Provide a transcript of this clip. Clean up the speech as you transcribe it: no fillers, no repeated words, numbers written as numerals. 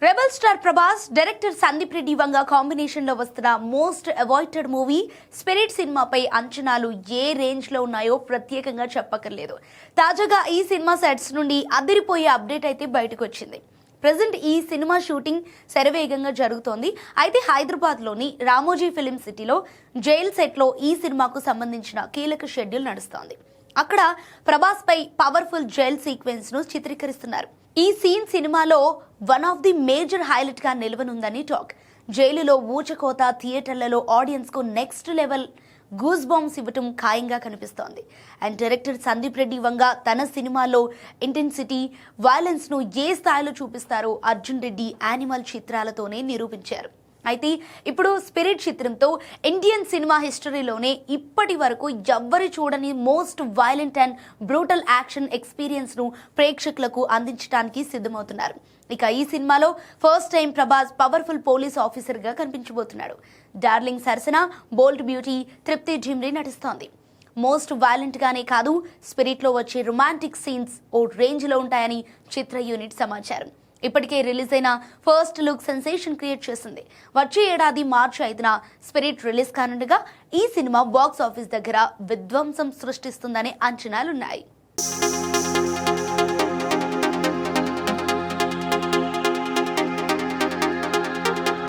Rebel star Prabhas director Sandeep Reddy Vanga combination లో వస్తున్న most avoided movie spirit సినిమాపై అంచనాలు ఏ రేంజ్ లో ఉన్నాయో ప్రత్యేకంగా చెప్పక్కర్లేదు. తాజాగా ఈ సినిమా సెట్స్ నుండి అదిరిపోయే అప్డేట్ అయితే బయటకు వచ్చింది. ప్రెజెంట్ ఈ సినిమా షూటింగ్ శరవేగంగా జరుగుతోంది. అయితే హైదరాబాద్లోని రామోజీ ఫిలిం సిటీలో జైల్ సెట్లో ఈ సినిమాకు సంబంధించిన కీలక షెడ్యూల్ నడుస్తోంది. అక్కడ ప్రభాస్ పై పవర్ఫుల్ జైల్ సీక్వెన్స్ ను చిత్రీకరిస్తున్నారు. ఈ సీన్ సినిమాలో one of the major highlight గా నిలవనుందని టాక్. జైలులో ఊచకోత థియేటర్లలో ఆడియన్స్ కు నెక్స్ట్ లెవెల్ గూస్ బాంబ్స్ ఇవ్వటం ఖాయంగా కనిపిస్తోంది. అండ్ డైరెక్టర్ సందీప్ రెడ్డి వంగ తన సినిమాలో ఇంటెన్సిటీ, వైలెన్స్ ను ఏ స్థాయిలో చూపిస్తారో అర్జున్ రెడ్డి యానిమల్ చిత్రాలతోనే నిరూపించారు. అయితే ఇప్పుడు స్పిరిట్ చిత్రంతో ఇండియన్ సినిమా హిస్టరీలోనే ఇప్పటి వరకు ఎవ్వరు చూడని most violent and brutal action experience ను ప్రేక్షకులకు అందించడానికి సిద్ధమవుతున్నారు. ఇక ఈ సినిమాలో first time Prabhas powerful police officer గా కనిపించబోతున్నాడు. డార్లింగ్ సరసన బోల్డ్ బ్యూటీ తృప్తి జిమ్రీ నటిస్తోంది. మోస్ట్ వైలెంట్ గానే కాదు, స్పిరిట్ లో వచ్చే రొమాంటిక్ సీన్స్ ఓ రేంజ్ లో ఉంటాయని చిత్ర యూనిట్ సమాచారం. ఇప్పటికే రిలీజ్ అయిన ఫస్ట్ లుక్ సెన్సేషన్ క్రియేట్ చేసింది. వచ్చే ఏడాది మార్చి 5న స్పిరిట్ రిలీజ్ కానుండగా ఈ సినిమా బాక్స్ ఆఫీస్ దగ్గర విధ్వంసం సృష్టిస్తుందనే అంచనాలున్నాయి.